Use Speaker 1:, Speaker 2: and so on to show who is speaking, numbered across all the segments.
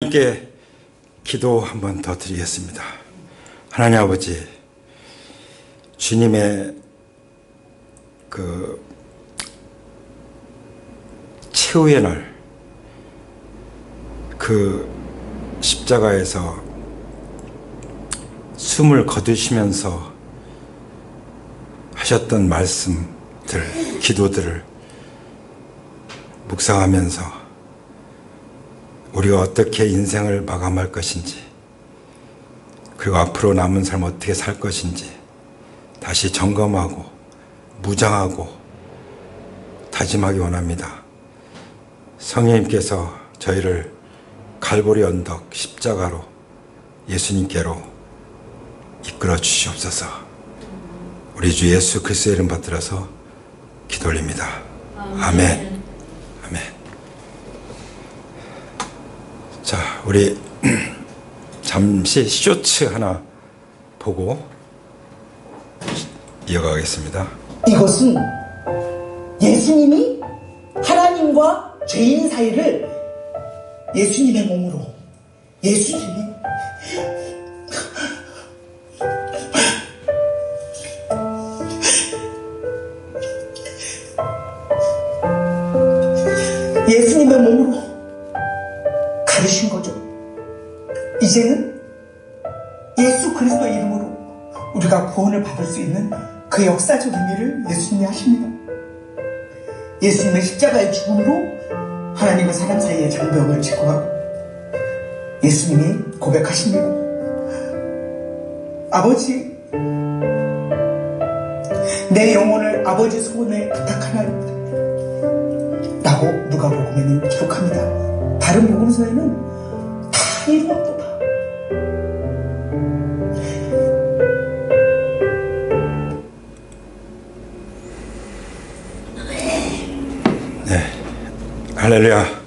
Speaker 1: 함께 기도 한번 더 드리겠습니다. 하나님 아버지, 주님의 그 최후의 날, 그 십자가에서 숨을 거두시면서 하셨던 말씀들, 기도들을 묵상하면서 우리가 어떻게 인생을 마감할 것인지, 그리고 앞으로 남은 삶 어떻게 살 것인지 다시 점검하고 무장하고 다짐하기 원합니다. 성령님께서 저희를 갈보리 언덕 십자가로 예수님께로 이끌어 주시옵소서. 우리 주 예수 그리스도의 이름 받들어서 기도 올립니다. 아멘. 아멘. 자, 우리 잠시 쇼츠 하나 보고 이어가겠습니다.
Speaker 2: 이것은 예수님이 하나님과 죄인 사이를 예수님의 몸으로, 예수님이 예수님의 몸으로 가르신 거죠. 이제는 예수 그리스도 이름으로 우리가 구원을 받을 수 있는 그 역사적 의미를 예수님이 하십니다. 예수님의 십자가의 죽음으로 하나님과 사람 사이의 장벽을 제거하고 예수님이 고백하십니다. 아버지, 내 영혼을 아버지 손에 부탁하나이다 라고 누가복음에는 기록합니다. 다른 복음서에는 다 이루었도다.
Speaker 1: 네, 할렐루야.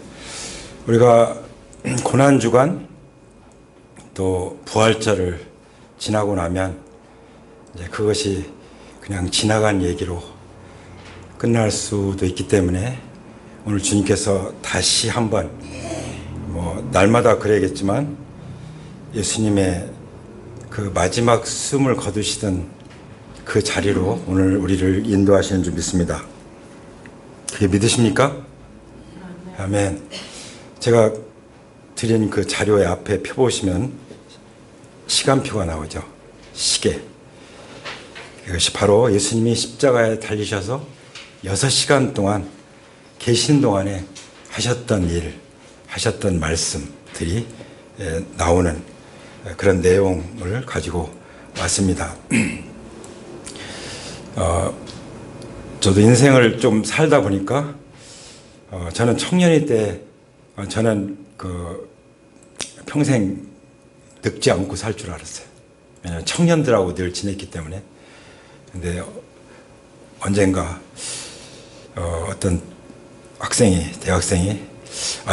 Speaker 1: 우리가 고난주간 또 부활절을 지나고 나면 이제 그것이 그냥 지나간 얘기로 끝날 수도 있기 때문에 오늘 주님께서 다시 한번 날마다 그래야겠지만 예수님의 그 마지막 숨을 거두시던 그 자리로 오늘 우리를 인도하시는 줄 믿습니다. 그게 믿으십니까? 아멘. 제가 드린 그 자료의 앞에 펴보시면 시간표가 나오죠. 시계. 이것이 바로 예수님이 십자가에 달리셔서 6시간 동안 계신 동안에 하셨던 일, 하셨던 말씀들이 나오는 그런 내용을 가지고 왔습니다. 저도 인생을 좀 살다 보니까 저는 청년일 때 저는 그 평생 늙지 않고 살 줄 알았어요. 왜냐하면 청년들하고 늘 지냈기 때문에. 근데 언젠가 어떤 학생이, 대학생이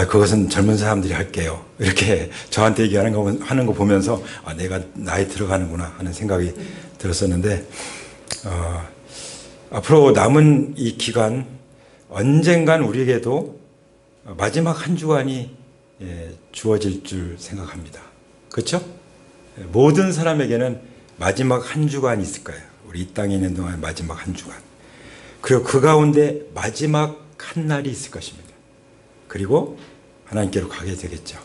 Speaker 1: 그것은 젊은 사람들이 할게요, 이렇게 저한테 얘기하는 거 보면서 내가 나이 들어가는구나 하는 생각이 들었었는데, 앞으로 남은 이 기간 언젠간 우리에게도 마지막 한 주간이 주어질 줄 생각합니다. 그렇죠? 모든 사람에게는 마지막 한 주간이 있을 거예요. 우리 이 땅에 있는 동안 마지막 한 주간. 그리고 그 가운데 마지막 한 날이 있을 것입니다. 그리고 하나님께로 가게 되겠죠.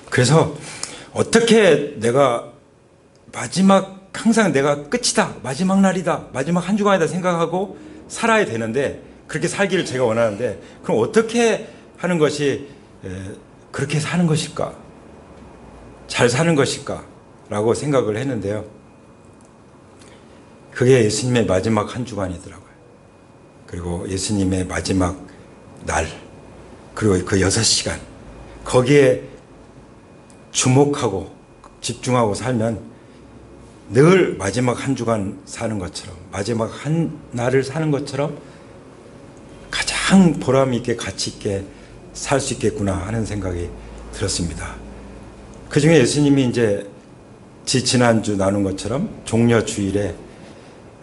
Speaker 1: 그래서 어떻게 내가 항상 내가 끝이다, 마지막 날이다, 마지막 한 주간이다 생각하고 살아야 되는데, 그렇게 살기를 제가 원하는데, 그럼 어떻게 하는 것이 그렇게 사는 것일까? 잘 사는 것일까? 라고 생각을 했는데요. 그게 예수님의 마지막 한 주간이더라고요. 그리고 예수님의 마지막 날, 그리고 그 6시간, 거기에 주목하고 집중하고 살면 늘 마지막 한 주간 사는 것처럼, 마지막 한 날을 사는 것처럼 가장 보람 있게 가치 있게 살 수 있겠구나 하는 생각이 들었습니다. 그 중에 예수님이 이제 지난주 나눈 것처럼 종려 주일에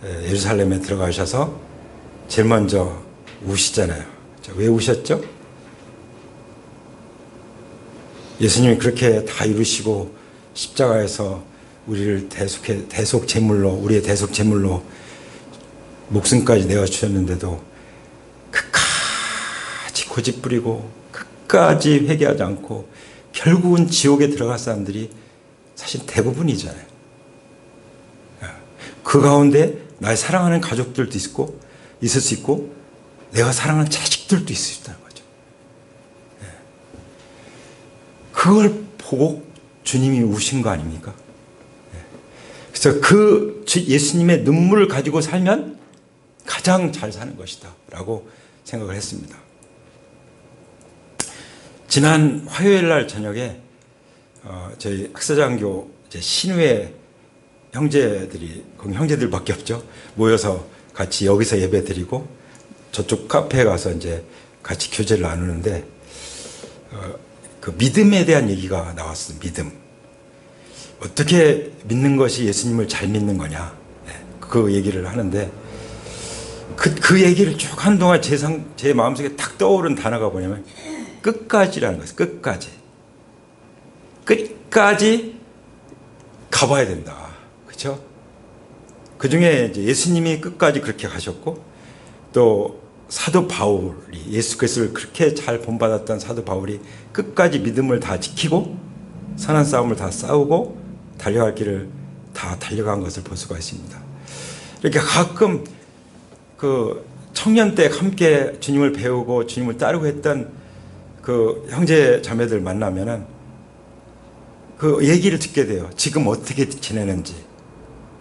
Speaker 1: 예루살렘에 들어가셔서 제일 먼저 우시잖아요. 왜 우셨죠? 예수님이 그렇게 다 이루시고 십자가에서 우리를 대속 제물로, 우리의 대속 제물로 목숨까지 내어 주셨는데도 끝까지 고집 부리고 끝까지 회개하지 않고 결국은 지옥에 들어갈 사람들이 사실 대부분이잖아요. 그 가운데 나의 사랑하는 가족들도 있을 수 있고 내가 사랑하는 자식들도 있을 수 있다는 거죠. 그걸 보고 주님이 우신 거 아닙니까? 그래서 그 예수님의 눈물을 가지고 살면 가장 잘 사는 것이다 라고 생각을 했습니다. 지난 화요일 날 저녁에 저희 학사장교 신우의 형제들이, 거기 형제들밖에 없죠, 모여서 같이 여기서 예배 드리고 저쪽 카페에 가서 이제 같이 교제를 나누는데 그 믿음에 대한 얘기가 나왔어요. 믿음. 어떻게 믿는 것이 예수님을 잘 믿는 거냐, 그 얘기를 하는데 그 얘기를 쭉 한동안 제 마음속에 탁 떠오른 단어가 뭐냐면 끝까지라는 거예요. 끝까지 가봐야 된다. 그렇죠? 그 중에 이제 예수님이 끝까지 그렇게 가셨고, 또 사도 바울이, 예수 그리스도를 그렇게 잘 본받았던 사도 바울이 끝까지 믿음을 다 지키고 선한 싸움을 다 싸우고 달려갈 길을 다 달려간 것을 볼 수가 있습니다. 이렇게 가끔 그 청년 때 함께 주님을 배우고 주님을 따르고 했던 그 형제 자매들 만나면은 그 얘기를 듣게 돼요. 지금 어떻게 지내는지.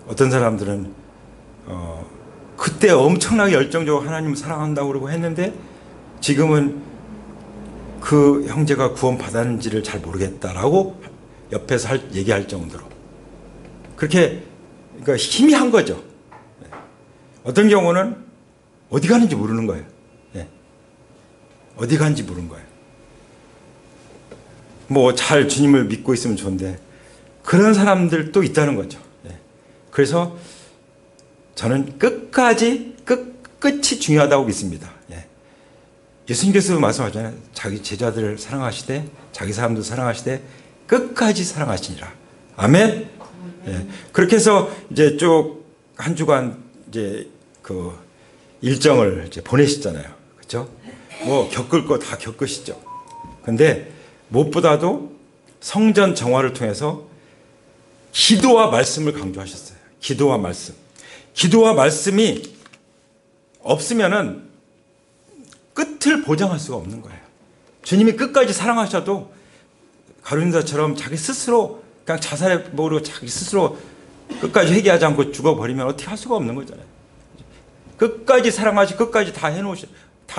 Speaker 1: 어떤 사람들은 그때 엄청나게 열정적으로 하나님을 사랑한다고 그러고 했는데 지금은 그 형제가 구원 받았는지를 잘 모르겠다라고 옆에서 얘기할 정도로 그렇게, 그러니까 희미한 거죠. 어떤 경우는 어디 가는지 모르는 거예요. 어디 가는지 모르는 거예요. 뭐 잘 주님을 믿고 있으면 좋은데 그런 사람들도 있다는 거죠. 그래서 저는 끝이 중요하다고 믿습니다. 예수님께서 말씀하셨잖아요. 자기 제자들을 사랑하시되 자기 사람도 사랑하시되 끝까지 사랑하시니라. 아멘. 그렇게 해서 이제 쭉 한 주간 이제 그 일정을 이제 보내시잖아요. 그렇죠? 뭐 겪을 거 다 겪으시죠. 근데 무엇보다도 성전 정화를 통해서 기도와 말씀을 강조하셨어요. 기도와 말씀. 기도와 말씀이 없으면은 끝을 보장할 수가 없는 거예요. 주님이 끝까지 사랑하셔도 가룟유다처럼 자기 스스로 그냥 자살해버리고 자기 스스로 끝까지 회개하지 않고 죽어버리면 어떻게 할 수가 없는 거잖아요. 끝까지 사랑하시, 끝까지 다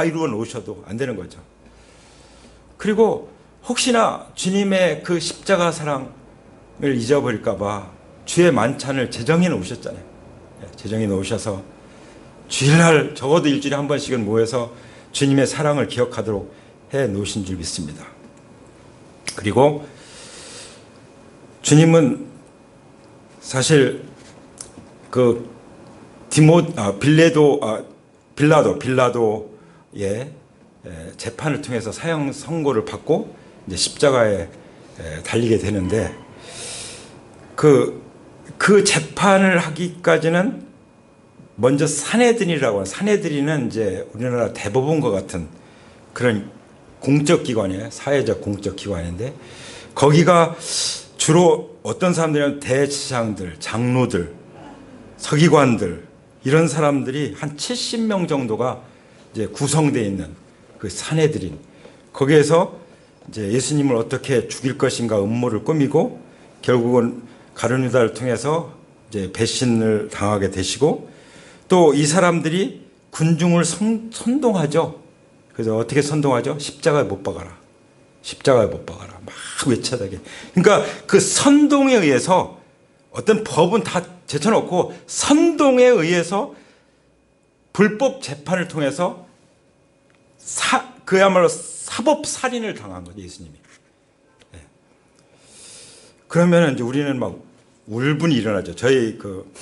Speaker 1: 이루어 놓으셔도 안 되는 거죠. 그리고 혹시나 주님의 그 십자가 사랑을 잊어버릴까봐 주의 만찬을 제정해 놓으셨잖아요. 제정해 놓으셔서 주일날 적어도 일주일에 한 번씩은 모여서 주님의 사랑을 기억하도록 해 놓으신 줄 믿습니다. 그리고 주님은 사실 그 빌라도의 재판을 통해서 사형 선고를 받고 이제 십자가에 달리게 되는데 그 재판을 하기까지는 먼저 산헤드린이라고 하는, 산헤드린은 이제 우리나라 대법원과 같은 그런 공적 기관이에요. 사회적 공적 기관인데 거기가 주로 어떤 사람들이냐면 대제사장들, 장로들, 서기관들 이런 사람들이 한 70명 정도가 이제 구성되어 있는 그 산헤드린, 거기에서 이제 예수님을 어떻게 죽일 것인가 음모를 꾸미고 결국은 가룟유다를 통해서 이제 배신을 당하게 되시고, 또 이 사람들이 군중을 선동하죠. 그래서 어떻게 선동하죠? 십자가에 못 박아라. 십자가에 못 박아라. 막 외쳐대게. 그러니까 그 선동에 의해서 어떤 법은 다 제쳐놓고 선동에 의해서 불법 재판을 통해서 그야말로 사법 살인을 당한 거죠, 예수님이. 그러면 이제 우리는 막 울분이 일어나죠. 저희 그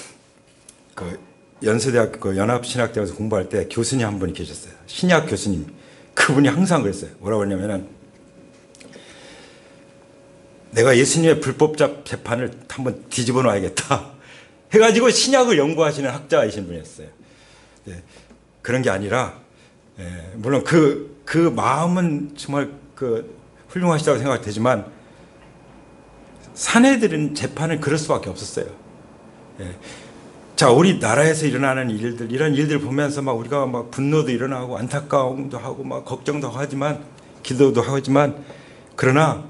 Speaker 1: 연세대학교 그 연합신학대에서 공부할 때 교수님 한 분이 계셨어요. 신약 교수님. 그분이 항상 그랬어요. 뭐라고 했냐면은 내가 예수님의 불법 재판을 한번 뒤집어 놔야겠다 해가지고 신약을 연구하시는 학자이신 분이었어요. 네, 그런 게 아니라, 물론 그 마음은 정말 훌륭하시다고 생각되지만 사내들은 재판을 그럴 수밖에 없었어요. 자, 우리 나라에서 일어나는 일들, 이런 일들을 보면서 막 우리가 막 분노도 일어나고 안타까움도 하고 막 걱정도 하지만 기도도 하지만, 그러나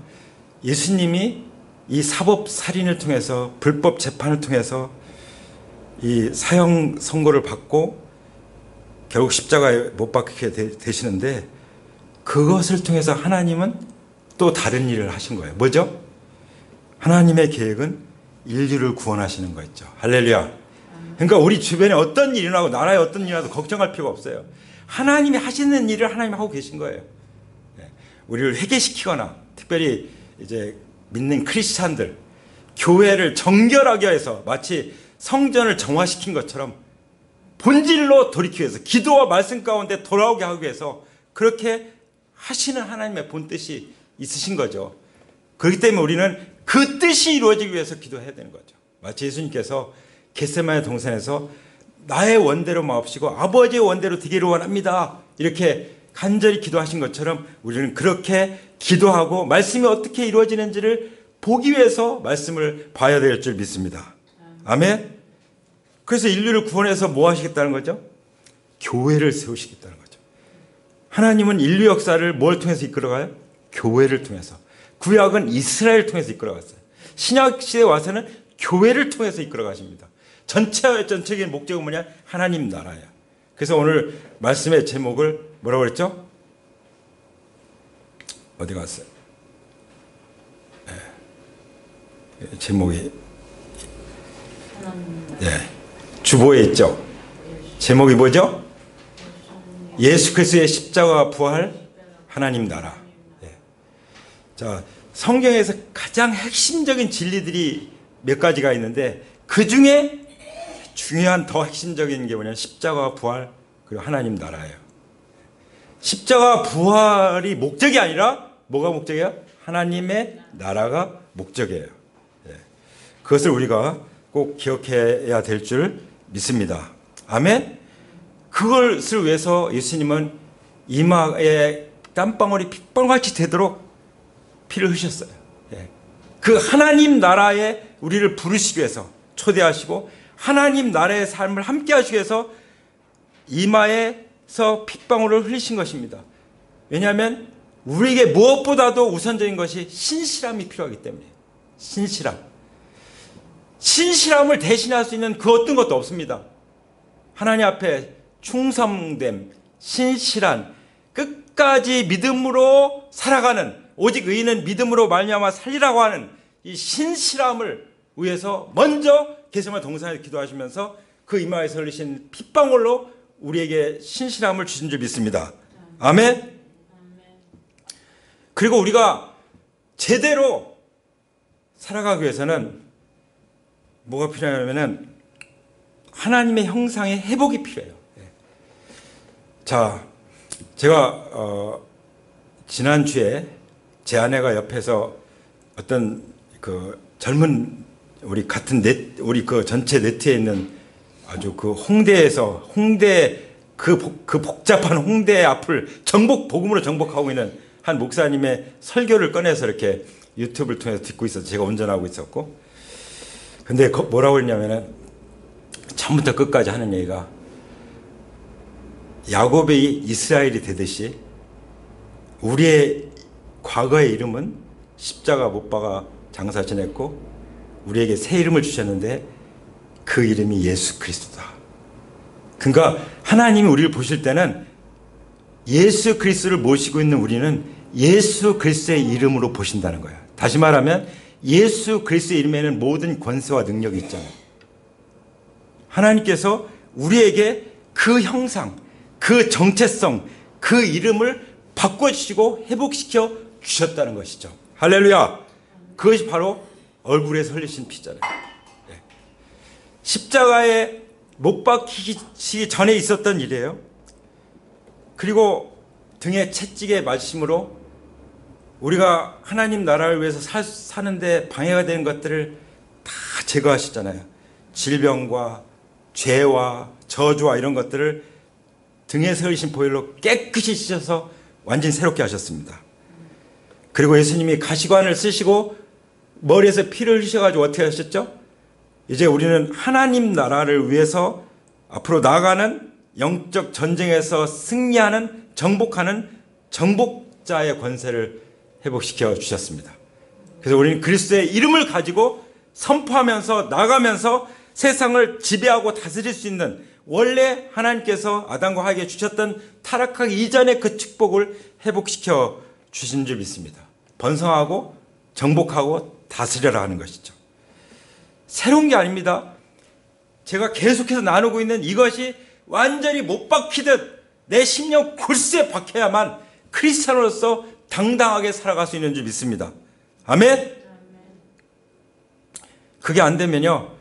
Speaker 1: 예수님이 이 사법 살인을 통해서 불법 재판을 통해서 이 사형 선고를 받고 결국 십자가에 못 박히게 되시는데, 그것을 통해서 하나님은 또 다른 일을 하신 거예요. 뭐죠? 하나님의 계획은 인류를 구원하시는 거였죠. 할렐루야. 그러니까 우리 주변에 어떤 일이 나고 나라에 어떤 일이 나도 걱정할 필요가 없어요. 하나님이 하시는 일을 하나님이 하고 계신 거예요. 우리를 회개시키거나, 특별히 이제 믿는 크리스찬들, 교회를 정결하게 해서 마치 성전을 정화시킨 것처럼 본질로 돌이키기 위해서, 기도와 말씀 가운데 돌아오게 하기 위해서 그렇게 하시는 하나님의 본뜻이 있으신 거죠. 그렇기 때문에 우리는 그 뜻이 이루어지기 위해서 기도해야 되는 거죠. 마치 예수님께서 겟세마네 동산에서 나의 원대로 마옵시고 아버지의 원대로 되기를 원합니다, 이렇게 간절히 기도하신 것처럼 우리는 그렇게 기도하고 말씀이 어떻게 이루어지는지를 보기 위해서 말씀을 봐야 될 줄 믿습니다. 아멘. 그래서 인류를 구원해서 뭐 하시겠다는 거죠? 교회를 세우시겠다는 거죠. 하나님은 인류 역사를 뭘 통해서 이끌어가요? 교회를 통해서. 구약은 이스라엘을 통해서 이끌어갔어요. 신약 시대에 와서는 교회를 통해서 이끌어가십니다. 전체적인 목적은 뭐냐? 하나님 나라야. 그래서 오늘 말씀의 제목을 뭐라고 그랬죠? 어디 갔어요? 제목이 주보에 있죠. 제목이 뭐죠? 예수 그리스도의 십자가 부활, 하나님 나라. 자, 성경에서 가장 핵심적인 진리들이 몇 가지가 있는데, 그 중에 중요한 더 핵심적인 게 뭐냐면 십자가 부활 그리고 하나님 나라예요. 십자가 부활이 목적이 아니라 뭐가 목적이야? 하나님의 나라가 목적이에요. 그것을 우리가 꼭 기억해야 될 줄 믿습니다. 아멘. 그것을 위해서 예수님은 이마에 땀방울이 핏방울같이 되도록 피를 흘리셨어요. 그 하나님 나라에 우리를 부르시기 위해서 초대하시고, 하나님 나라의 삶을 함께 하시기 위해서 이마에서 핏방울을 흘리신 것입니다. 왜냐하면 우리에게 무엇보다도 우선적인 것이 신실함이 필요하기 때문에. 신실함을 대신할 수 있는 그 어떤 것도 없습니다. 하나님 앞에 충성됨, 신실한, 끝까지 믿음으로 살아가는, 오직 의인은 믿음으로 말미암아 살리라고 하는 이 신실함을 위해서 먼저 겟세마네 동산에서 기도하시면서 그 이마에서 흘리신 핏방울로 우리에게 신실함을 주신 줄 믿습니다. 아멘. 그리고 우리가 제대로 살아가기 위해서는 뭐가 필요하냐면 하나님의 형상의 회복이 필요해요. 자, 제가 지난주에 제 아내가 옆에서 어떤 그 젊은 우리 같은 우리 그 전체 네트에 있는 아주 그 홍대에서 그 복잡한 홍대 앞을 복음으로 정복하고 있는 한 목사님의 설교를 꺼내서 이렇게 유튜브를 통해서 듣고 있어서 제가 운전하고 있었고, 근데 뭐라고 했냐면은 처음부터 끝까지 하는 얘기가, 야곱이 이스라엘이 되듯이 우리의 과거의 이름은 십자가 못 박아 장사 지냈고 우리에게 새 이름을 주셨는데 그 이름이 예수 그리스도다. 그러니까 하나님이 우리를 보실 때는 예수 그리스도를 모시고 있는 우리는 예수 그리스도의 이름으로 보신다는 거예요. 다시 말하면 예수 그리스도의 이름에는 모든 권세와 능력이 있잖아요. 하나님께서 우리에게 그 형상, 그 정체성, 그 이름을 바꿔주시고 회복시켜 주셨다는 것이죠. 할렐루야. 그것이 바로 얼굴에 흘리신 피잖아요. 십자가에 못 박히기 전에 있었던 일이에요. 그리고 등에 채찍에 맞으심으로 우리가 하나님 나라를 위해서 사는데 방해가 되는 것들을 다 제거하셨잖아요. 질병과 죄와 저주와 이런 것들을 등에 세우신 보혈로 깨끗이 씻어서 완전히 새롭게 하셨습니다. 그리고 예수님이 가시관을 쓰시고 머리에서 피를 흘리셔가지고 어떻게 하셨죠? 이제 우리는 하나님 나라를 위해서 앞으로 나아가는 영적 전쟁에서 승리하는 정복하는 정복자의 권세를 회복시켜 주셨습니다. 그래서 우리는 그리스도의 이름을 가지고 선포하면서 나가면서 세상을 지배하고 다스릴 수 있는 원래 하나님께서 아담과 하에게 주셨던 타락하기 이전의 그 축복을 회복시켜 주신 줄 믿습니다. 번성하고 정복하고 다스려라 하는 것이죠. 새로운 게 아닙니다. 제가 계속해서 나누고 있는 이것이 완전히 못 박히듯 내 심령 골수에 박혀야만 크리스찬으로서 당당하게 살아갈 수 있는 줄 믿습니다. 아멘? 그게 안 되면요,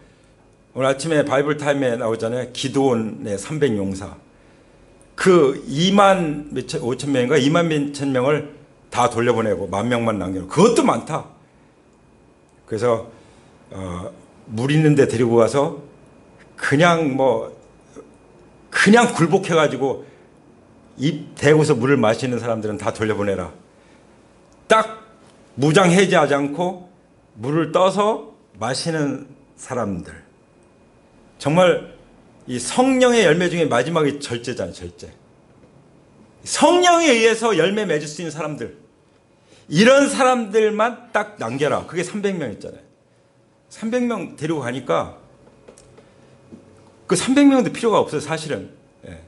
Speaker 1: 오늘 아침에 바이블 타임에 나오잖아요. 기드온의 300용사. 그 2만 5천 명인가 2만 몇천 명을 다 돌려보내고 10,000명만 남겨놓고, 그것도 많다. 그래서 물 있는 데 데리고 가서 그냥 굴복해가지고 입 대고서 물을 마시는 사람들은 다 돌려보내라. 딱 무장 해제하지 않고 물을 떠서 마시는 사람들. 정말 이 성령의 열매 중에 마지막이 절제잖아요. 절제. 성령에 의해서 열매 맺을 수 있는 사람들, 이런 사람들만 딱 남겨라. 그게 300명 있잖아요. 300명 데리고 가니까 그 300명도 필요가 없어요. 사실은. 예.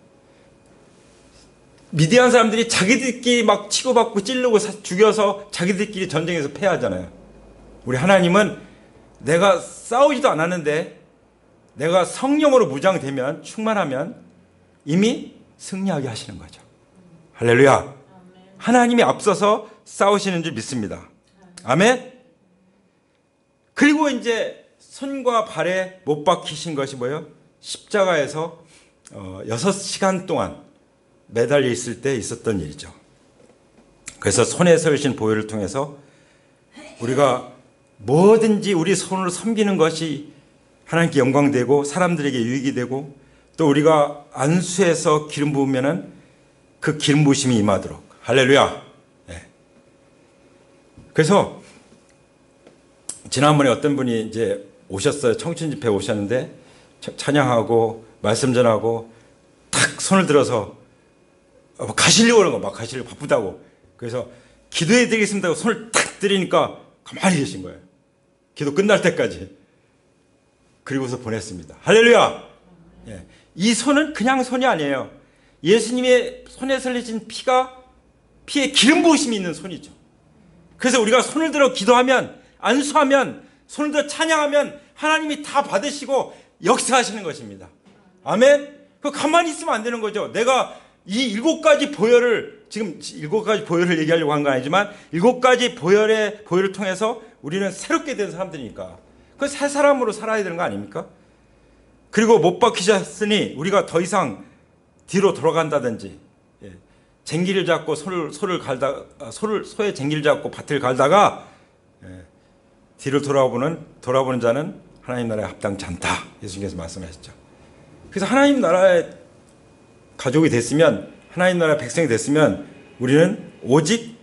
Speaker 1: 미디안 사람들이 자기들끼리 막 치고받고 찌르고 죽여서 자기들끼리 전쟁에서 패하잖아요. 우리 하나님은 내가 싸우지도 않았는데 내가 성령으로 무장되면, 충만하면 이미 승리하게 하시는 거죠. 할렐루야. 하나님이 앞서서 싸우시는 줄 믿습니다. 아멘. 그리고 이제 손과 발에 못 박히신 것이 뭐예요? 십자가에서 6시간 동안 매달려 있을 때 있었던 일이죠. 그래서 손에 세우신 보혈을 통해서 우리가 뭐든지 우리 손으로 섬기는 것이 하나님께 영광되고 사람들에게 유익이 되고, 또 우리가 안수해서 기름 부으면은 그 기름 부으심이 임하도록. 할렐루야. 네. 그래서 지난번에 어떤 분이 이제 오셨어요. 청춘 집회 오셨는데 찬양하고 말씀 전하고 탁 손을 들어서 가시려고 그런 거, 막 가시려고 바쁘다고. 그래서 기도해 드리겠습니다 하고 손을 탁 들이니까 가만히 계신 거예요. 기도 끝날 때까지. 그리고서 보냈습니다. 할렐루야. 예. 이 손은 그냥 손이 아니에요. 예수님의 손에 흘리신 피에 기름 부으심이 있는 손이죠. 그래서 우리가 손을 들어 기도하면, 안수하면, 손을 들어 찬양하면 하나님이 다 받으시고 역사하시는 것입니다. 아멘. 그 가만히 있으면 안 되는 거죠. 내가 이 7가지 보혈을, 지금 7가지 보혈을 얘기하려고 한 건 아니지만 7가지 보혈을 통해서 우리는 새롭게 된 사람들이니까 그 새 사람으로 살아야 되는 거 아닙니까? 그리고 못 박히셨으니 우리가 더 이상 뒤로 돌아간다든지, 쟁기를 잡고 소의 쟁기를 잡고 밭을 갈다가 뒤를 돌아보는 자는 하나님 나라에 합당치 않다. 예수님께서 말씀하셨죠. 그래서 하나님 나라의 가족이 됐으면, 하나님 나라의 백성이 됐으면 우리는 오직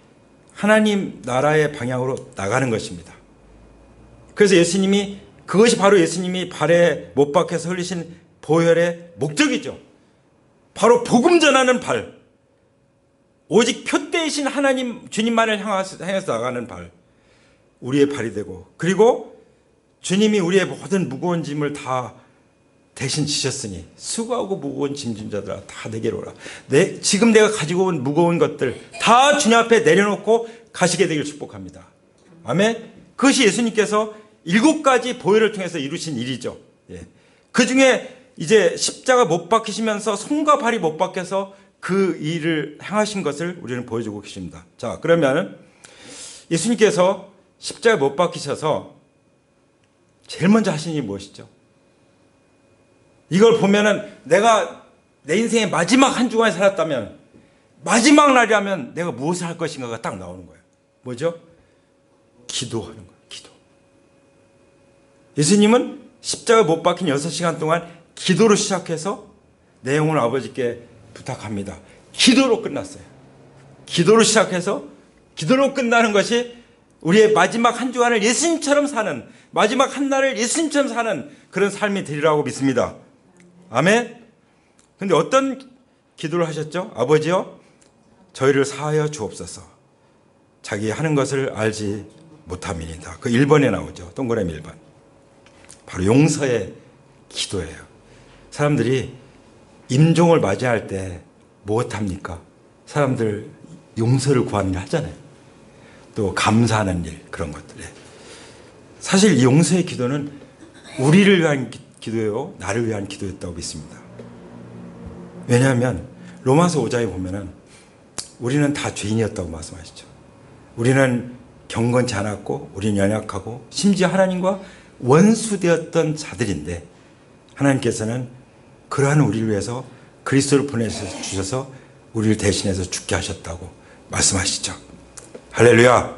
Speaker 1: 하나님 나라의 방향으로 나가는 것입니다. 그래서 그것이 바로 예수님이 발에 못 박혀서 흘리신 보혈의 목적이죠. 바로 복음 전하는 발, 오직 표대이신 하나님 주님만을 향해서 나가는 발, 우리의 발이 되고, 그리고 주님이 우리의 모든 무거운 짐을 다 대신 지셨으니 수고하고 무거운 짐진 자들아 다 내게로 오라. 지금 내가 가지고 온 무거운 것들 다 주님 앞에 내려놓고 가시게 되길 축복합니다. 아멘. 그것이 예수님께서 7가지 보혈을 통해서 이루신 일이죠. 그 중에 이제 십자가 못 박히시면서 손과 발이 못 박혀서 그 일을 행하신 것을 우리는 보여주고 계십니다. 자, 그러면 예수님께서 십자가에 못 박히셔서 제일 먼저 하신 일이 무엇이죠? 이걸 보면은 내가 내 인생의 마지막 한 주간에 살았다면, 마지막 날이라면 내가 무엇을 할 것인가가 딱 나오는 거예요. 뭐죠? 기도하는 거예요. 기도. 예수님은 십자가 못 박힌 6시간 동안 기도로 시작해서 내 영혼을 아버지께 부탁합니다. 기도로 끝났어요. 기도로 시작해서 기도로 끝나는 것이 우리의 마지막 한 주간을 예수님처럼 사는, 마지막 한 날을 예수님처럼 사는 그런 삶이 되리라고 믿습니다. 아멘. 근데 어떤 기도를 하셨죠? 아버지여 저희를 사하여 주옵소서. 자기 하는 것을 알지 못함이니이다. 그 1번에 나오죠. 동그라미 1번. 바로 용서의 기도예요. 사람들이 임종을 맞이할 때 무엇합니까? 사람들 용서를 구하는 일 하잖아요. 또 감사하는 일, 그런 것들. 사실 이 용서의 기도는 우리를 위한 기도예요. 나를 위한 기도였다고 믿습니다. 왜냐하면 로마서 5장에 보면은 우리는 다 죄인이었다고 말씀하시죠. 우리는 경건치 않았고 우리는 연약하고 심지어 하나님과 원수되었던 자들인데 하나님께서는 그러한 우리를 위해서 그리스도를 보내주셔서 우리를 대신해서 죽게 하셨다고 말씀하시죠. 할렐루야.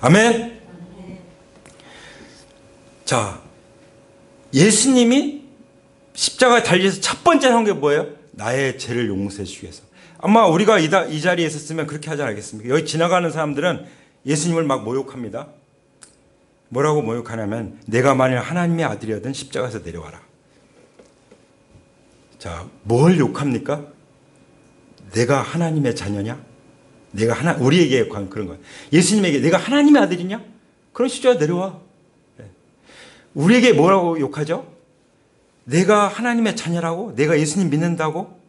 Speaker 1: 아멘. 자, 예수님이 십자가에 달려서 첫 번째 한 게 뭐예요? 나의 죄를 용서해 주기 위해서. 아마 우리가 이 자리에 있었으면 그렇게 하지 않겠습니까? 여기 지나가는 사람들은 예수님을 막 모욕합니다. 뭐라고 모욕하냐면 내가 만일 하나님의 아들이었든 십자가에서 내려와라. 자, 뭘 욕합니까? 내가 하나님의 자녀냐? 우리에게 그런 거예요. 예수님에게 내가 하나님의 아들이냐? 그럼 십자가 내려와. 우리에게 뭐라고 욕하죠? 내가 하나님의 자녀라고? 내가 예수님 믿는다고?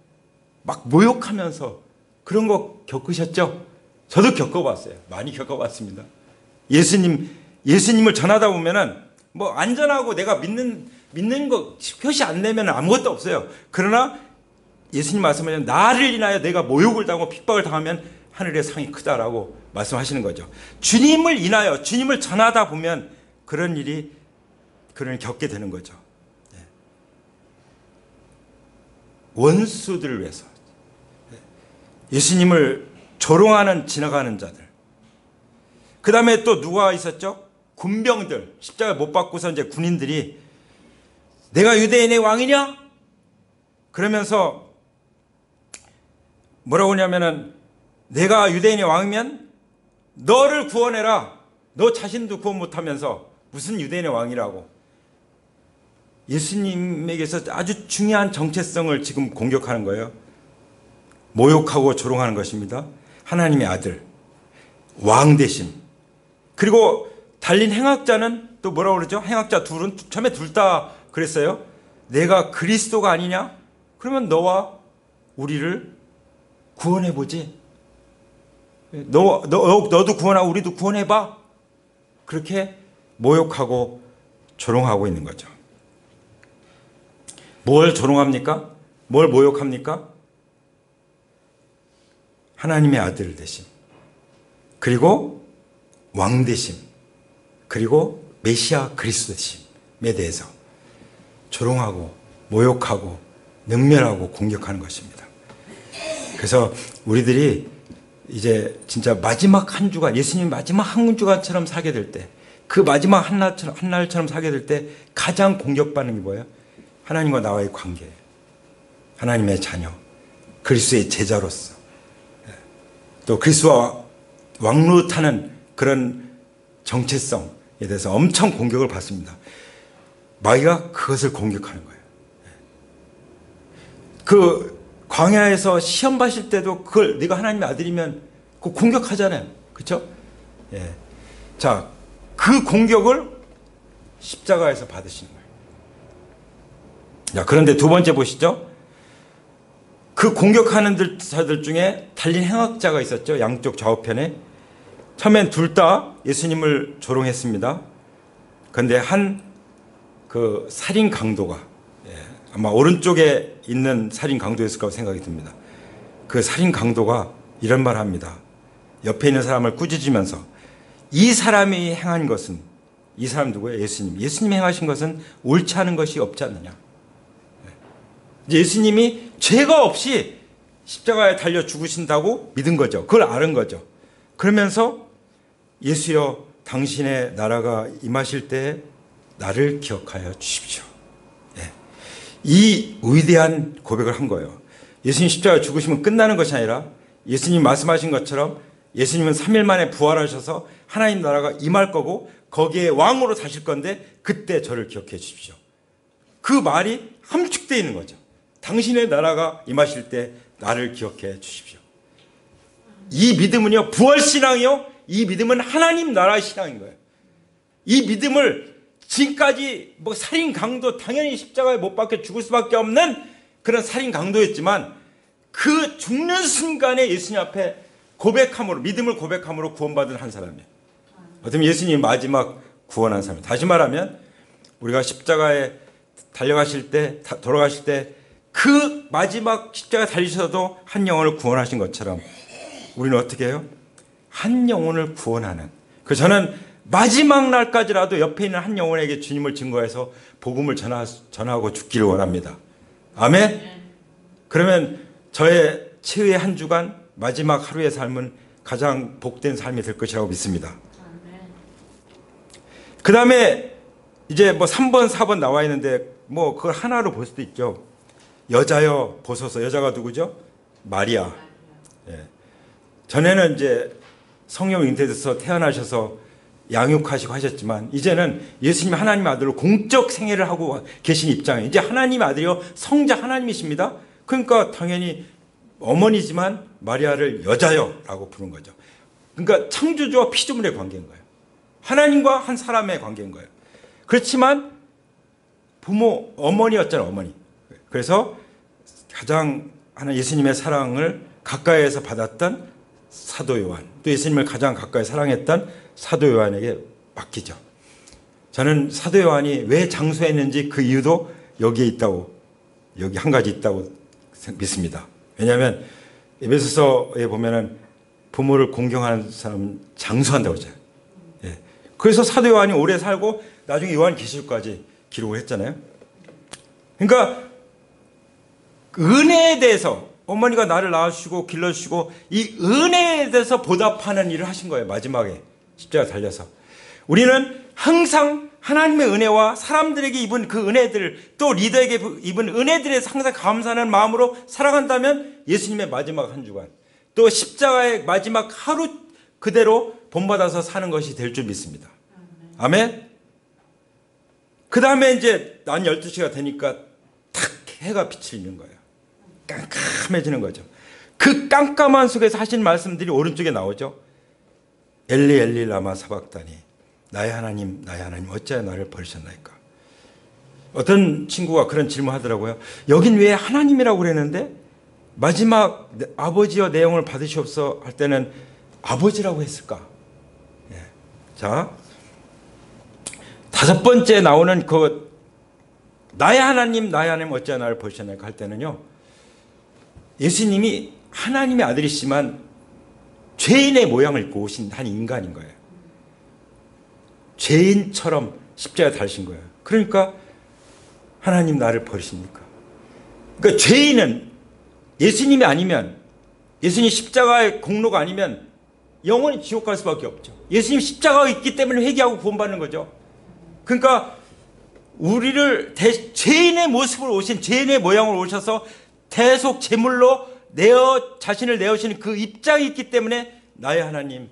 Speaker 1: 막 모욕하면서 그런 거 겪으셨죠? 저도 겪어봤어요. 많이 겪어봤습니다. 예수님을 전하다 보면은 뭐 안전하고 내가 믿는 거 표시 안 내면 아무것도 없어요. 그러나 예수님 말씀하시면 나를 인하여 내가 모욕을 당하고 핍박을 당하면 하늘의 상이 크다라고 말씀하시는 거죠. 주님을 인하여 주님을 전하다 보면 그런 일이 겪게 되는 거죠. 원수들을 위해서 예수님을 조롱하는 지나가는 자들. 그 다음에 또 누가 있었죠? 군병들. 십자가 못 박고서 이제 군인들이 내가 유대인의 왕이냐? 그러면서 뭐라고 하냐면은 내가 유대인의 왕이면 너를 구원해라. 너 자신도 구원 못하면서 무슨 유대인의 왕이라고. 예수님에게서 아주 중요한 정체성을 지금 공격하는 거예요. 모욕하고 조롱하는 것입니다. 하나님의 아들, 왕 되심. 그리고 달린 행악자는 또 뭐라고 그러죠? 행악자 둘은 처음에 둘 다 그랬어요. 내가 그리스도가 아니냐? 그러면 너와 우리를 구원해보지. 너도 구원하고 우리도 구원해봐. 그렇게 모욕하고 조롱하고 있는 거죠. 뭘 조롱합니까? 뭘 모욕합니까? 하나님의 아들 되심, 그리고 왕 되심, 그리고 메시아 그리스도 되심에 대해서 조롱하고 모욕하고 능멸하고 공격하는 것입니다. 그래서 우리들이 이제 진짜 마지막 한 주간, 예수님 마지막 한 주간처럼 살게 될 때, 그 마지막 한 날처럼 살게 될 때 가장 공격받는 게 뭐예요? 하나님과 나와의 관계, 하나님의 자녀, 그리스도의 제자로서, 또 그리스도와 왕노릇하는 그런 정체성에 대해서 엄청 공격을 받습니다. 마귀가 그것을 공격하는 거예요. 그 광야에서 시험 받을 때도 그걸 네가 하나님의 아들이면 그 공격하잖아요. 그렇죠? 예. 자, 그 공격을 십자가에서 받으시는 거예요. 자, 그런데 두 번째 보시죠. 그 공격하는 자들 중에 달린 행악자가 있었죠. 양쪽 좌우편에. 처음엔 둘 다 예수님을 조롱했습니다. 그런데 그 살인 강도가, 아마 오른쪽에 있는 살인 강도였을 거라고 생각이 듭니다. 그 살인 강도가 이런 말을 합니다. 옆에 있는 사람을 꾸짖으면서 이 사람이 행한 것은, 이 사람 누구예요? 예수님. 예수님이 행하신 것은 옳지 않은 것이 없지 않느냐. 예수님이 죄가 없이 십자가에 달려 죽으신다고 믿은 거죠. 그걸 아는 거죠. 그러면서 예수여 당신의 나라가 임하실 때 나를 기억하여 주십시오. 예. 이 위대한 고백을 한 거예요. 예수님 십자가 죽으시면 끝나는 것이 아니라 예수님 말씀하신 것처럼 예수님은 3일 만에 부활하셔서 하나님 나라가 임할 거고 거기에 왕으로 사실 건데 그때 저를 기억해 주십시오. 그 말이 함축되어 있는 거죠. 당신의 나라가 임하실 때 나를 기억해 주십시오. 이 믿음은요, 부활신앙이요, 이 믿음은 하나님 나라의 신앙인 거예요. 이 믿음을 지금까지 뭐 살인 강도, 당연히 십자가에 못 박혀 죽을 수밖에 없는 그런 살인 강도였지만 그 죽는 순간에 예수님 앞에 고백함으로, 믿음을 고백함으로 구원받은 한 사람이에요. 어쩌면 예수님이 마지막 구원한 사람이에요. 다시 말하면 우리가 십자가에 달려가실 때, 돌아가실 때 그 마지막 십자가에 달리셔도 한 영혼을 구원하신 것처럼 우리는 어떻게 해요? 한 영혼을 구원하는. 그래서 저는 마지막 날까지라도 옆에 있는 한 영혼에게 주님을 증거해서 복음을 전하고 죽기를 원합니다. 아멘? 그러면 저의 최후의 한 주간 마지막 하루의 삶은 가장 복된 삶이 될 것이라고 믿습니다. 그 다음에 이제 뭐 3번, 4번 나와 있는데 뭐 그걸 하나로 볼 수도 있죠. 여자여 보소서. 여자가 누구죠? 마리아. 예. 전에는 이제 성령 잉태돼서 태어나셔서 양육하시고 하셨지만 이제는 예수님 하나님의 아들로 공적 생애를 하고 계신 입장에 이제 하나님의 아들이요 성자 하나님이십니다. 그러니까 당연히 어머니지만 마리아를 여자여라고 부른 거죠. 그러니까 창조주와 피조물의 관계인 거예요. 하나님과 한 사람의 관계인 거예요. 그렇지만 부모 어머니였잖아요. 어머니. 그래서 가장 예수님의 사랑을 가까이에서 받았던 사도 요한, 또 예수님을 가장 가까이 사랑했던 사도 요한에게 맡기죠. 저는 사도 요한이 왜 장수했는지 그 이유도 여기에 있다고, 여기 한 가지 있다고 믿습니다. 왜냐하면 에베소서에 보면은 부모를 공경하는 사람은 장수한다고 하잖아요. 예. 그래서 사도 요한이 오래 살고 나중에 요한계시록까지 기록을 했잖아요. 그러니까 은혜에 대해서 어머니가 나를 낳아주시고 길러주시고 이 은혜에 대해서 보답하는 일을 하신 거예요. 마지막에 십자가 달려서. 우리는 항상 하나님의 은혜와 사람들에게 입은 그 은혜들, 또 리더에게 입은 은혜들에 대해서 항상 감사하는 마음으로 살아간다면 예수님의 마지막 한 주간, 또 십자가의 마지막 하루 그대로 본받아서 사는 것이 될 줄 믿습니다. 아멘. 그 다음에 이제 난 12시가 되니까 탁 해가 비치는 거예요. 깜깜해지는 거죠. 그 깜깜한 속에서 하신 말씀들이 오른쪽에 나오죠. 엘리 엘리 라마 사박다니, 나의 하나님 어찌하여 나를 버리셨나이까. 어떤 친구가 그런 질문하더라고요. 여긴 왜 하나님이라고 그랬는데 마지막 아버지여 내 영을 받으시옵소서 할 때는 아버지라고 했을까. 예. 자, 5번째 나오는 그 나의 하나님 어찌하여 나를 버리셨나이까 할 때는요, 예수님이 하나님의 아들이시지만 죄인의 모양을 입고 오신 한 인간인 거예요. 죄인처럼 십자가에 달리신 거예요. 그러니까 하나님 나를 버리십니까? 그러니까 죄인은 예수님이 아니면, 예수님 십자가의 공로가 아니면 영원히 지옥 갈 수밖에 없죠. 예수님 십자가가 있기 때문에 회개하고 구원받는 거죠. 그러니까 우리를 죄인의 모습으로 오신, 죄인의 모양으로 오셔서 대속 제물로 자신을 내어주시는 그 입장이 있기 때문에 나의 하나님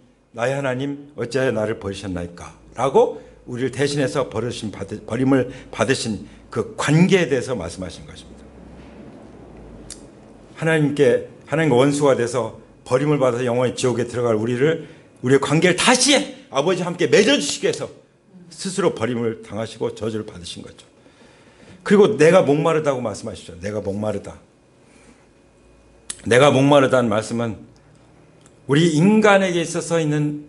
Speaker 1: 어찌하여 나를 버리셨나이까 라고 우리를 대신해서 버림을 받으신 그 관계에 대해서 말씀하신 것입니다. 하나님과 원수가 돼서 버림을 받아서 영원히 지옥에 들어갈 우리의 관계를 다시 아버지와 함께 맺어주시기 위해서 스스로 버림을 당하시고 저주를 받으신 거죠. 그리고 내가 목마르다고 말씀하시죠. 내가 목마르다는 말씀은 우리 인간에게 있어서 있는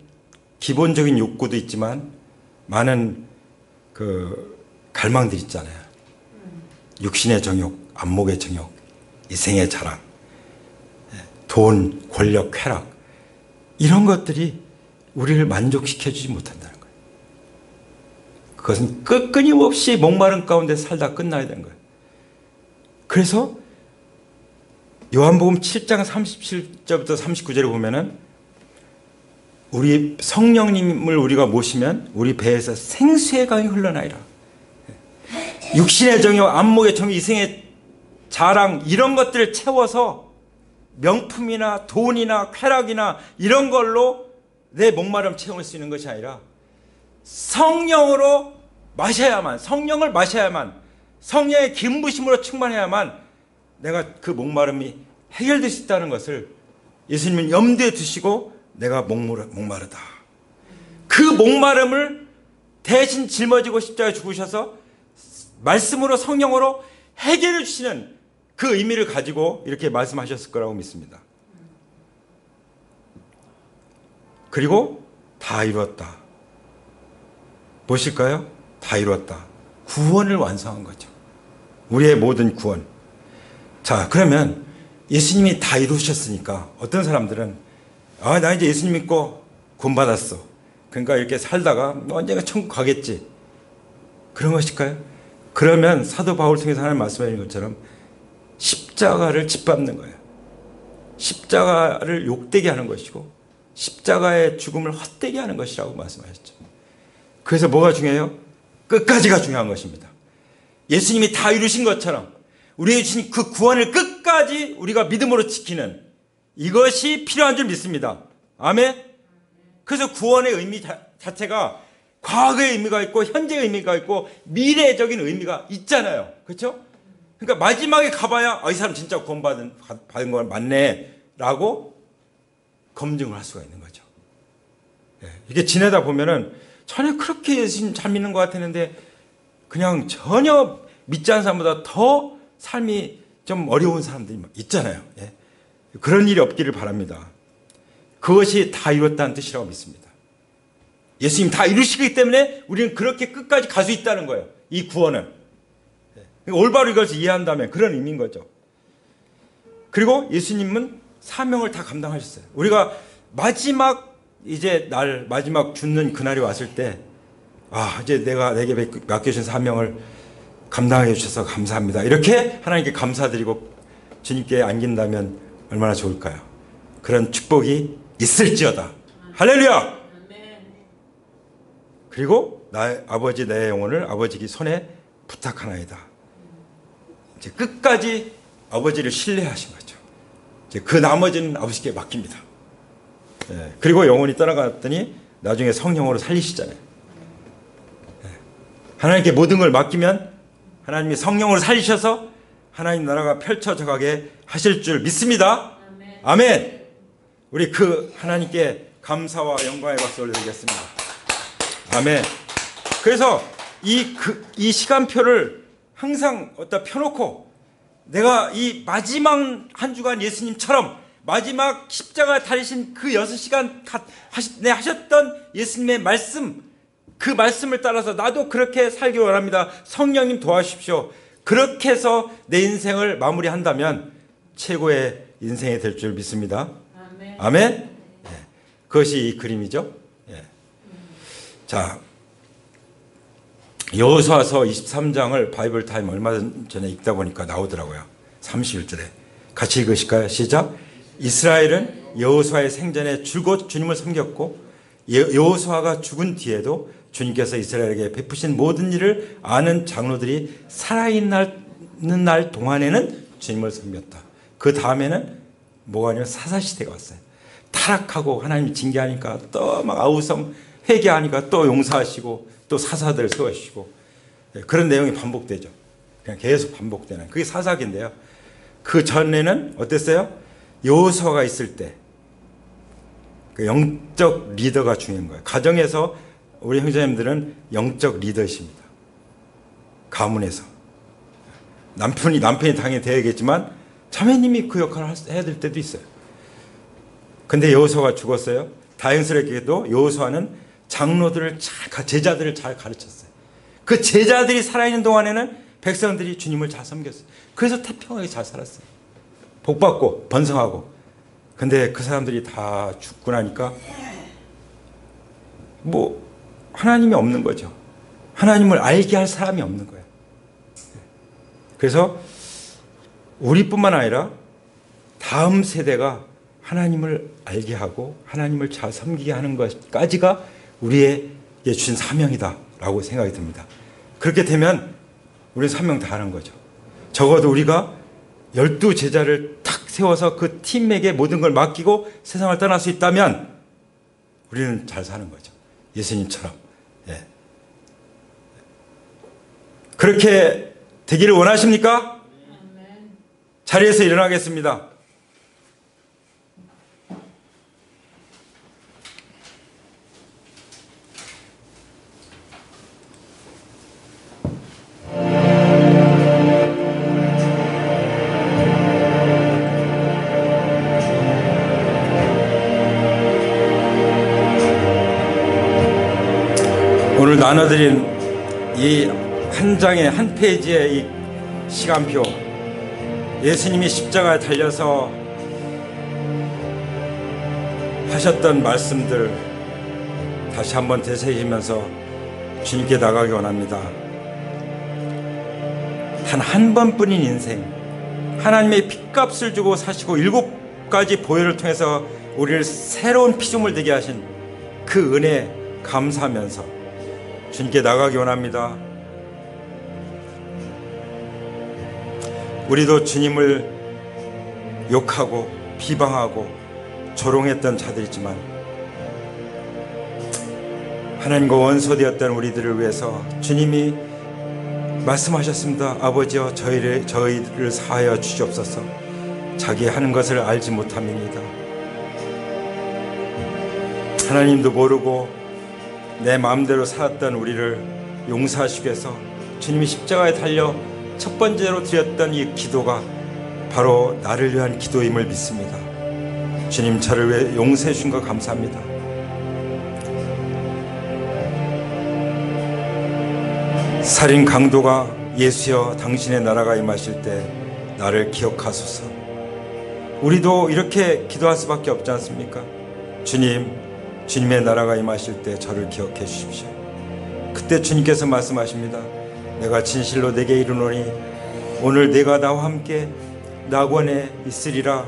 Speaker 1: 기본적인 욕구도 있지만 많은 그 갈망들이 있잖아요. 육신의 정욕, 안목의 정욕, 이생의 자랑, 돈, 권력, 쾌락, 이런 것들이 우리를 만족시켜주지 못한다는 거예요. 그것은 끊임없이 목마른 가운데 살다 끝나야 되는 거예요. 그래서 요한복음 7장 37절부터 39절에 보면은 우리 성령님을 우리가 모시면 우리 배에서 생수의 강이 흘러나리라. 육신의 정욕, 안목의 정욕, 이생의 자랑 이런 것들을 채워서 명품이나 돈이나 쾌락이나 이런 걸로 내 목마름 채울 수 있는 것이 아니라 성령으로 마셔야만, 성령을 마셔야만, 성령의 기름 부심으로 충만해야만 내가 그 목마름이 해결될 수 있다는 것을 예수님은 염두에 두시고 내가 목마르다. 그 목마름을 대신 짊어지고 십자가에 죽으셔서 말씀으로 성령으로 해결해 주시는 그 의미를 가지고 이렇게 말씀하셨을 거라고 믿습니다. 그리고 다 이루었다. 무엇일까요? 다 이루었다. 구원을 완성한 거죠. 우리의 모든 구원. 자, 그러면 예수님이 다 이루셨으니까 어떤 사람들은 나 이제 예수님 믿고 구원받았어. 그러니까 이렇게 살다가 언젠가 천국 가겠지. 그런 것일까요? 그러면 사도 바울 통해서 하나님 말씀해 주신 것처럼 십자가를 짓밟는 거예요. 십자가를 욕되게 하는 것이고 십자가의 죽음을 헛되게 하는 것이라고 말씀하셨죠. 그래서 뭐가 중요해요? 끝까지가 중요한 것입니다. 예수님이 다 이루신 것처럼 우리에게 주신 그 구원을 끝까지 우리가 믿음으로 지키는 이것이 필요한 줄 믿습니다. 아멘. 그래서 구원의 의미 자체가 과거의 의미가 있고 현재의 의미가 있고 미래적인 의미가 있잖아요. 그렇죠? 그러니까 마지막에 가봐야 이 사람 진짜 구원받은 건 맞네 라고 검증을 할 수가 있는 거죠. 이게 지내다 보면은 전혀 그렇게 예수님 잘 믿는 것 같았는데 그냥 전혀 믿지 않는 사람보다 더 삶이 좀 어려운 사람들이 있잖아요. 그런 일이 없기를 바랍니다. 그것이 다 이뤘다는 뜻이라고 믿습니다. 예수님 다 이루시기 때문에 우리는 그렇게 끝까지 갈 수 있다는 거예요. 이 구원은. 올바로 이것을 이해한다면 그런 의미인 거죠. 그리고 예수님은 사명을 다 감당하셨어요. 우리가 마지막 마지막 죽는 그날이 왔을 때 이제 내게 맡겨주신 사명을 감당해 주셔서 감사합니다. 이렇게 하나님께 감사드리고 주님께 안긴다면 얼마나 좋을까요? 그런 축복이 있을지어다. 할렐루야! 그리고 나의 아버지 내 영혼을 아버지 손에 부탁하나이다. 이제 끝까지 아버지를 신뢰하신 거죠. 이제 그 나머지는 아버지께 맡깁니다. 그리고 영혼이 떠나갔더니 나중에 성령으로 살리시잖아요. 하나님께 모든 걸 맡기면 하나님이 성령으로 살리셔서 하나님 나라가 펼쳐져 가게 하실 줄 믿습니다. 아멘. 우리 그 하나님께 감사와 영광의 박수 올려드리겠습니다. 아멘. 그래서 이 시간표를 항상 어디다 펴놓고 내가 이 마지막 한 주간 예수님처럼 마지막 십자가 달리신 그 6시간 하셨던 예수님의 말씀, 그 말씀을 따라서 나도 그렇게 살기 원합니다. 성령님 도와주십시오. 그렇게 해서 내 인생을 마무리한다면 최고의 인생이 될 줄 믿습니다. 아멘. 아멘? 그것이 이 그림이죠. 자, 여호수아서 23장을 바이블 타임 얼마 전에 읽다 보니까 나오더라고요. 31절에 같이 읽으실까요? 시작. 이스라엘은 여호수아의 생전에 줄곧 주님을 섬겼고 여호수아가 죽은 뒤에도 주님께서 이스라엘에게 베푸신 모든 일을 아는 장로들이 살아있는 날 동안에는 주님을 섬겼다. 그 다음에는 뭐가 아니라 사사시대가 왔어요. 타락하고 하나님이 징계하니까 또 막 아우성 회개하니까 또 용서하시고 또 사사들을 세우시고 그런 내용이 반복되죠. 그냥 계속 반복되는 그게 사사기인데요. 그 전에는 어땠어요? 여호수아가 있을 때 그 영적 리더가 중요한 거예요. 가정에서 우리 형제님들은 영적 리더십니다. 가문에서 남편이 당연히 돼야겠지만 자매님이 그 역할을 해야 될 때도 있어요. 근데 여호수아가 죽었어요. 다행스럽게도 여호수아는 장로들을 제자들을 잘 가르쳤어요. 그 제자들이 살아있는 동안에는 백성들이 주님을 잘 섬겼어요. 그래서 태평하게 잘 살았어요. 복받고 번성하고. 근데 그 사람들이 다 죽고 나니까 하나님이 없는 거죠. 하나님을 알게 할 사람이 없는 거예요. 그래서 우리뿐만 아니라 다음 세대가 하나님을 알게 하고 하나님을 잘 섬기게 하는 것까지가 우리에게 주신 사명이다라고 생각이 듭니다. 그렇게 되면 우리는 사명 다 하는 거죠. 적어도 우리가 12제자를 탁 세워서 그 팀에게 모든 걸 맡기고 세상을 떠날 수 있다면 우리는 잘 사는 거죠. 예수님처럼. 예. 그렇게 되기를 원하십니까? 자리에서 일어나겠습니다. 오늘 나눠드린 이 한 장의 한 페이지의 이 시간표, 예수님이 십자가에 달려서 하셨던 말씀들 다시 한번 되새기면서 주님께 나가기 원합니다. 단 한 번뿐인 인생, 하나님의 핏값을 주고 사시고 7가지 보혈을 통해서 우리를 새로운 피조물 되게 하신 그 은혜 감사하면서 주님께 나가기 원합니다. 우리도 주님을 욕하고 비방하고 조롱했던 자들이지만 하나님과 원수되었던 우리들을 위해서 주님이 말씀하셨습니다. 아버지여 저희를 사하여 주시옵소서. 자기 하는 것을 알지 못함이니이다. 하나님도 모르고 내 마음대로 살았던 우리를 용서하시기 위해서 주님이 십자가에 달려 첫 번째로 드렸던 이 기도가 바로 나를 위한 기도임을 믿습니다. 주님, 저를 위해 용서해 주신 것 감사합니다. 살인 강도가 예수여 당신의 나라가 임하실 때 나를 기억하소서. 우리도 이렇게 기도할 수밖에 없지 않습니까? 주님, 주님의 나라가 임하실 때 저를 기억해 주십시오. 그때 주님께서 말씀하십니다. 내가 진실로 내게 이르노니 오늘 내가 나와 함께 낙원에 있으리라.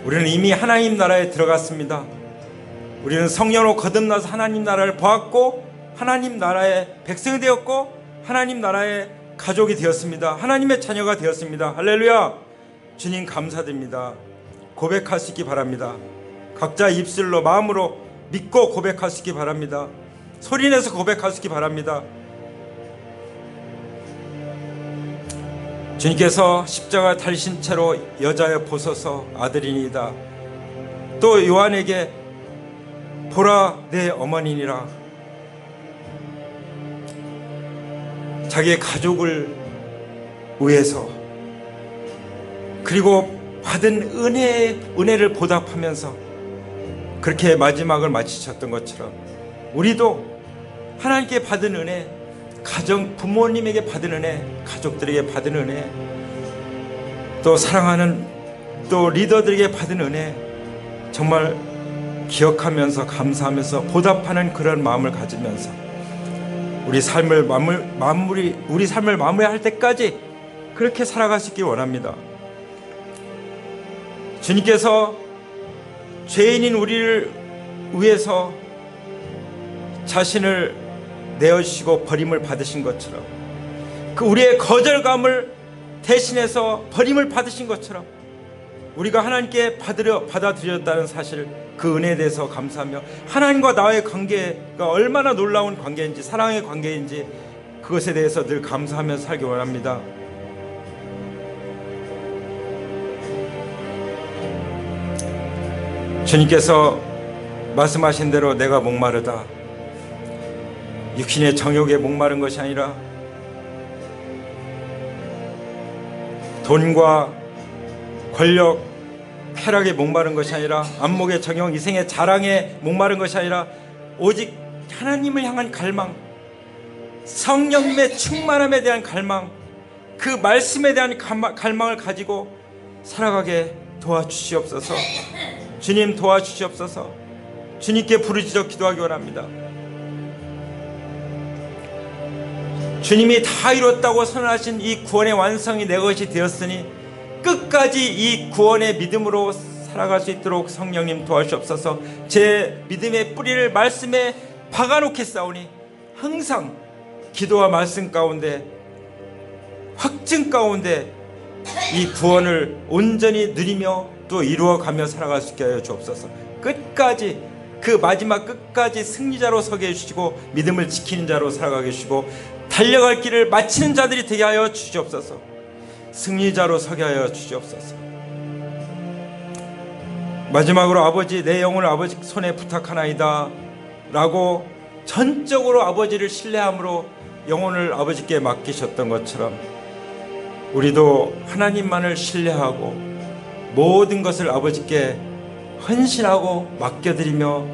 Speaker 1: 우리는 이미 하나님 나라에 들어갔습니다. 우리는 성령으로 거듭나서 하나님 나라를 보았고 하나님 나라의 백성이 되었고 하나님 나라의 가족이 되었습니다. 하나님의 자녀가 되었습니다. 할렐루야. 주님 감사드립니다. 고백할 수 있기 바랍니다. 각자 입술로 마음으로 믿고 고백할 수 있기 바랍니다. 소리내서 고백할 수 있기 바랍니다. 주님께서 십자가 달신 채로 여자여 보소서 아들이니이다. 또 요한에게 보라 내 어머니니라. 자기의 가족을 위해서 그리고 받은 은혜를 보답하면서 그렇게 마지막을 마치셨던 것처럼 우리도 하나님께 받은 은혜, 가정 부모님에게 받은 은혜, 가족들에게 받은 은혜, 또 사랑하는 또 리더들에게 받은 은혜 정말 기억하면서 감사하면서 보답하는 그런 마음을 가지면서 우리 삶을 마무리할 때까지 그렇게 살아갈 수 있길 원합니다. 주님께서 죄인인 우리를 위해서 자신을 내어주시고 버림을 받으신 것처럼 그 우리의 거절감을 대신해서 버림을 받으신 것처럼 우리가 하나님께 받아들였다는 사실, 그 은혜에 대해서 감사하며 하나님과 나의 관계가 얼마나 놀라운 관계인지, 사랑의 관계인지 그것에 대해서 늘 감사하면서 살기 원합니다. 주님께서 말씀하신 대로 내가 목마르다, 육신의 정욕에 목마른 것이 아니라 돈과 권력, 쾌락에 목마른 것이 아니라 안목의 정욕, 이생의 자랑에 목마른 것이 아니라 오직 하나님을 향한 갈망, 성령님의 충만함에 대한 갈망, 그 말씀에 대한 갈망을 가지고 살아가게 도와주시옵소서. 주님 도와주시옵소서. 주님께 부르짖어 기도하기 원합니다. 주님이 다 이뤘다고 선언하신 이 구원의 완성이 내 것이 되었으니 끝까지 이 구원의 믿음으로 살아갈 수 있도록 성령님 도와주옵소서. 제 믿음의 뿌리를 말씀에 박아놓겠사오니 항상 기도와 말씀 가운데 확증 가운데 이 구원을 온전히 누리며 또 이루어가며 살아갈 수 있게 하여 주옵소서. 끝까지 그 마지막 끝까지 승리자로 서게 해주시고 믿음을 지키는 자로 살아가게 해주시고 달려갈 길을 마치는 자들이 되게 하여 주시옵소서. 승리자로 서게 하여 주시옵소서. 마지막으로 아버지, 내 영혼을 아버지 손에 부탁하나이다 라고 전적으로 아버지를 신뢰함으로 영혼을 아버지께 맡기셨던 것처럼 우리도 하나님만을 신뢰하고 모든 것을 아버지께 헌신하고 맡겨드리며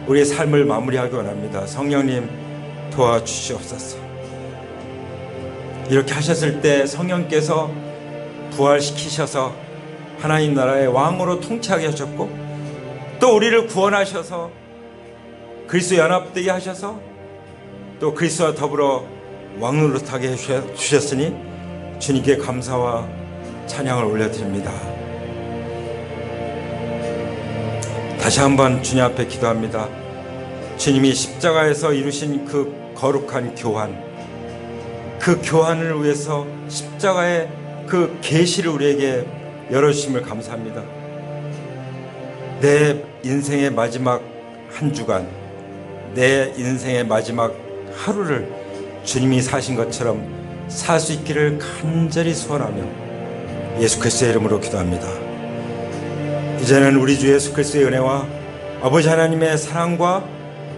Speaker 1: 우리의 삶을 마무리하기 원합니다. 성령님 도와주시옵소서. 이렇게 하셨을 때 성령께서 부활시키셔서 하나님 나라의 왕으로 통치하게 하셨고 또 우리를 구원하셔서 그리스도 연합되게 하셔서 또 그리스도와 더불어 왕노릇하게 해주셨으니 주님께 감사와 찬양을 올려드립니다. 다시 한번 주님 앞에 기도합니다. 주님이 십자가에서 이루신 그 거룩한 교환, 그 교환을 위해서 십자가의 그 계시를 우리에게 열어주심을 감사합니다. 내 인생의 마지막 한 주간, 내 인생의 마지막 하루를 주님이 사신 것처럼 살 수 있기를 간절히 소원하며 예수 그리스도의 이름으로 기도합니다. 이제는 우리 주 예수 그리스도의 은혜와 아버지 하나님의 사랑과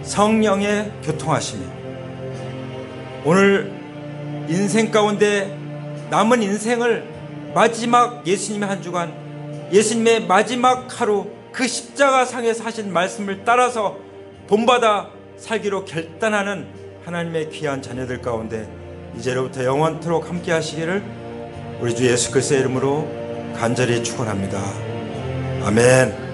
Speaker 1: 성령의 교통하심이 오늘 인생 가운데 남은 인생을 마지막 예수님의 한 주간, 예수님의 마지막 하루, 그 십자가상에서 하신 말씀을 따라서 본받아 살기로 결단하는 하나님의 귀한 자녀들 가운데 이제로부터 영원토록 함께 하시기를 우리 주 예수 그리스도의 이름으로 간절히 축원합니다. 아멘.